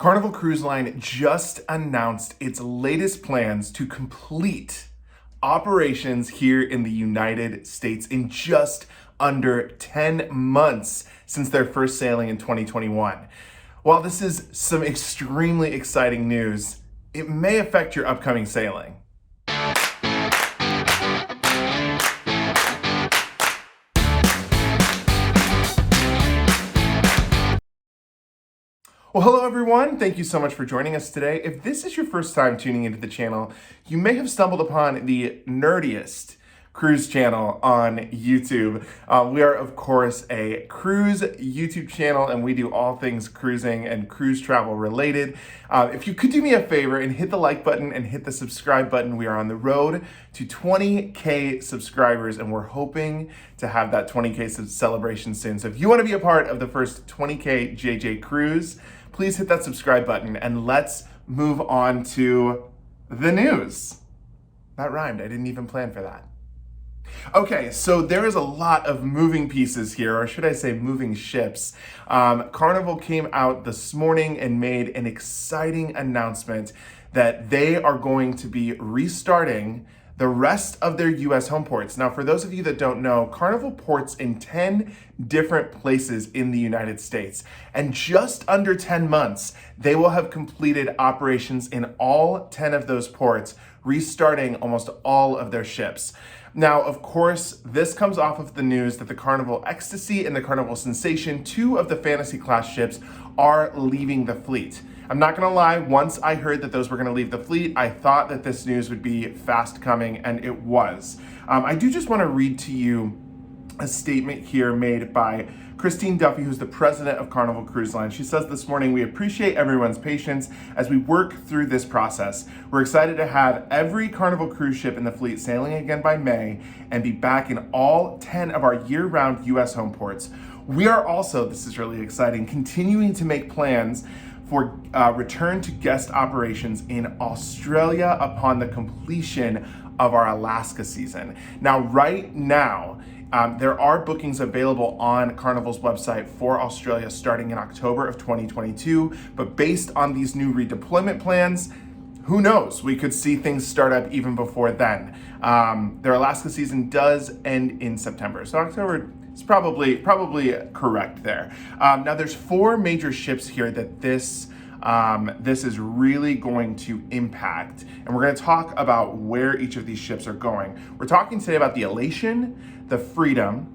Carnival Cruise Line just announced its latest plans to complete operations here in the United States in just under 10 months since their first sailing in 2021. While this is some extremely exciting news, it may affect your upcoming sailing. Well, hello everyone. Thank you so much for joining us today. If this is your first time tuning into the channel, you may have stumbled upon the nerdiest cruise channel on YouTube. We are, of course, a cruise YouTube channel, and we do all things cruising and cruise travel related. If you could do me a favor and hit the like button and hit the subscribe button, we are on the road to 20K subscribers, and we're hoping to have that 20K celebration soon. So if you want to be a part of the first 20K JJ Cruise, please hit that subscribe button, and let's move on to the news. That rhymed. I didn't even plan for that. Okay, so there is a lot of moving pieces here, or should I say moving ships. Carnival came out this morning and made an exciting announcement that they are going to be restarting the rest of their US home ports. Now, for those of you that don't know, Carnival ports in 10 different places in the United States. And just under 10 months, they will have completed operations in all 10 of those ports, restarting almost all of their ships. Now, of course, this comes off of the news that the Carnival Ecstasy and the Carnival Sensation, two of the Fantasy class ships, are leaving the fleet. I'm not gonna lie, once I heard that those were gonna leave the fleet, I thought that this news would be fast coming, and it was. I do just wanna read to you a statement here made by Christine Duffy, who's the president of Carnival Cruise Line. She says this morning, "We appreciate everyone's patience as we work through this process. We're excited to have every Carnival cruise ship in the fleet sailing again by May and be back in all 10 of our year-round US home ports. We are also," this is really exciting, "continuing to make plans for return to guest operations in Australia upon the completion of our Alaska season." Now, right now, there are bookings available on Carnival's website for Australia starting in October of 2022, but based on these new redeployment plans, who knows? We could see things start up even before then. Their Alaska season does end in September, so October is probably correct there. Now, there's 4 major ships here that this is really going to impact, and we're going to talk about where each of these ships are going. We're talking today about the Elation, the Freedom,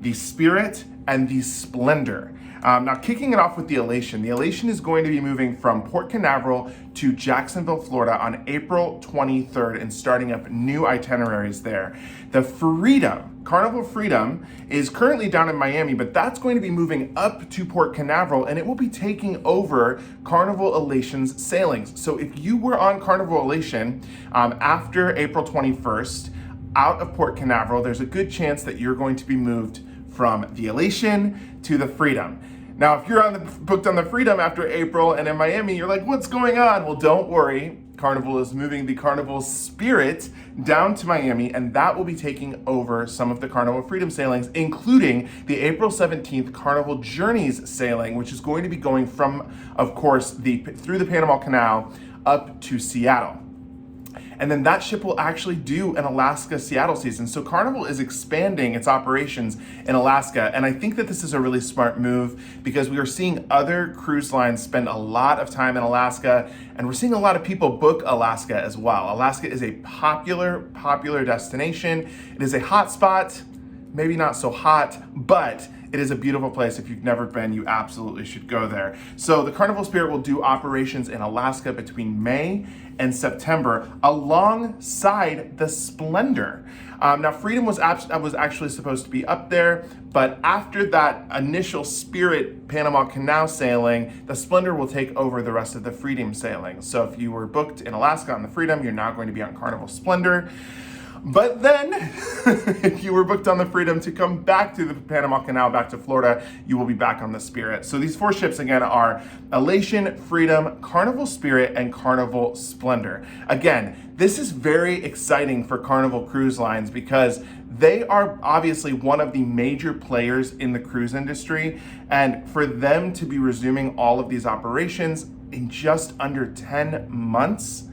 the Spirit, and the Splendor. Now, kicking it off with the Elation is going to be moving from Port Canaveral to Jacksonville, Florida on April 23rd and starting up new itineraries there. The Freedom, Carnival Freedom, is currently down in Miami, but that's going to be moving up to Port Canaveral, and it will be taking over Carnival Elation's sailings. So if you were on Carnival Elation after April 21st, out of Port Canaveral, there's a good chance that you're going to be moved from the Elation to the Freedom. Now, if you're booked on the Freedom after April and in Miami, you're like, what's going on? Well, don't worry. Carnival is moving the Carnival Spirit down to Miami, and that will be taking over some of the Carnival Freedom sailings, including the April 17th Carnival Journeys sailing, which is going to be going from, of course, through the Panama Canal up to Seattle. And then that ship will actually do an Alaska-Seattle season. So Carnival is expanding its operations in Alaska. And I think that this is a really smart move because we are seeing other cruise lines spend a lot of time in Alaska, and we're seeing a lot of people book Alaska as well. Alaska is a popular destination. It is a hot spot, maybe not so hot, but it is a beautiful place. If you've never been, you absolutely should go there. So the Carnival Spirit will do operations in Alaska between May and September alongside the Splendor. Now, Freedom was actually supposed to be up there, but after that initial Spirit Panama Canal sailing, the Splendor will take over the rest of the Freedom sailing. So if you were booked in Alaska on the Freedom, you're now going to be on Carnival Splendor. But then, if you were booked on the Freedom to come back to the Panama Canal, back to Florida, you will be back on the Spirit. So these 4 ships, again, are Elation, Freedom, Carnival Spirit, and Carnival Splendor. Again, this is very exciting for Carnival Cruise Lines because they are obviously one of the major players in the cruise industry. And for them to be resuming all of these operations in just under 10 months.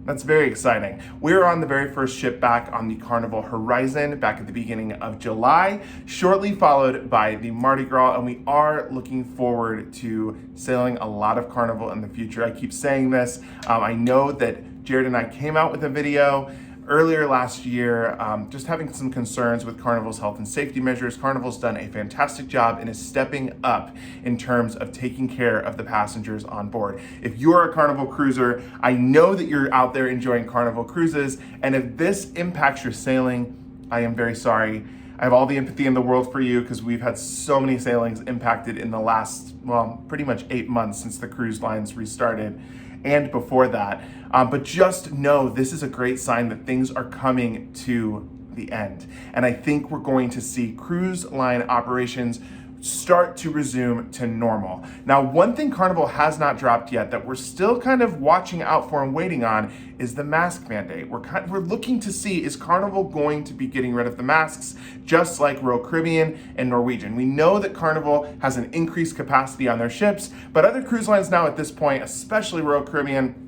That's very exciting. We're on the very first ship back on the Carnival Horizon back at the beginning of July, shortly followed by the Mardi Gras, and we are looking forward to sailing a lot of Carnival in the future. I keep saying this. I know that Jared and I came out with a video earlier last year, just having some concerns with Carnival's health and safety measures. Carnival's done a fantastic job and is stepping up in terms of taking care of the passengers on board. If you're a Carnival cruiser, I know that you're out there enjoying Carnival Cruises, and if this impacts your sailing, I am very sorry. I have all the empathy in the world for you because we've had so many sailings impacted in the last, well, pretty much 8 months since the cruise lines restarted, and before that. But just know this is a great sign that things are coming to the end. And I think we're going to see cruise line operations start to resume to normal. Now, one thing Carnival has not dropped yet that we're still kind of watching out for and waiting on is the mask mandate. We're looking to see, is Carnival going to be getting rid of the masks just like Royal Caribbean and Norwegian? We know that Carnival has an increased capacity on their ships, but other cruise lines now at this point, especially Royal Caribbean,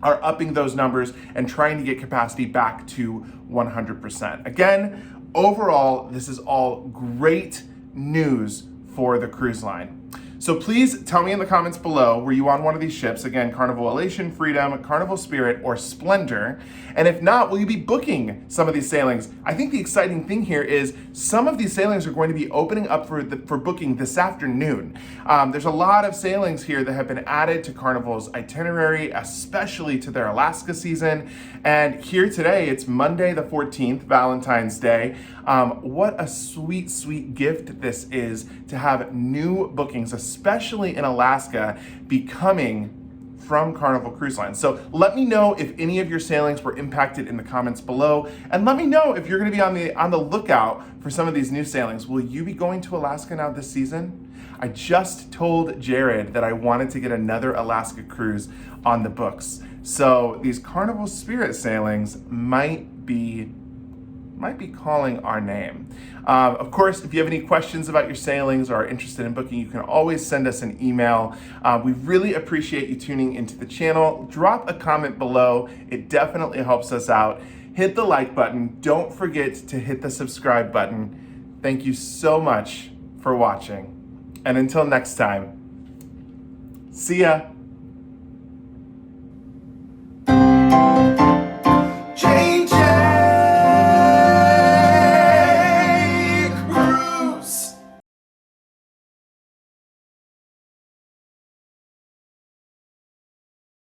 are upping those numbers and trying to get capacity back to 100%. Again, overall, this is all great news for the cruise line. So please tell me in the comments below, were you on one of these ships? Again, Carnival Elation, Freedom, Carnival Spirit, or Splendor? And if not, will you be booking some of these sailings? I think the exciting thing here is some of these sailings are going to be opening up for booking this afternoon. There's a lot of sailings here that have been added to Carnival's itinerary, especially to their Alaska season. And here today, it's Monday the 14th, Valentine's Day. What a sweet, sweet gift this is to have new bookings, especially in Alaska, becoming from Carnival Cruise Line. So let me know if any of your sailings were impacted in the comments below, and let me know if you're going to be on the lookout for some of these new sailings. Will you be going to Alaska now this season? I just told Jared that I wanted to get another Alaska cruise on the books. So these Carnival Spirit sailings might be calling our name. Of course, if you have any questions about your sailings or are interested in booking, you can always send us an email. We really appreciate you tuning into the channel. Drop a comment below. It definitely helps us out. Hit the like button. Don't forget to hit the subscribe button. Thank you so much for watching. And until next time, see ya.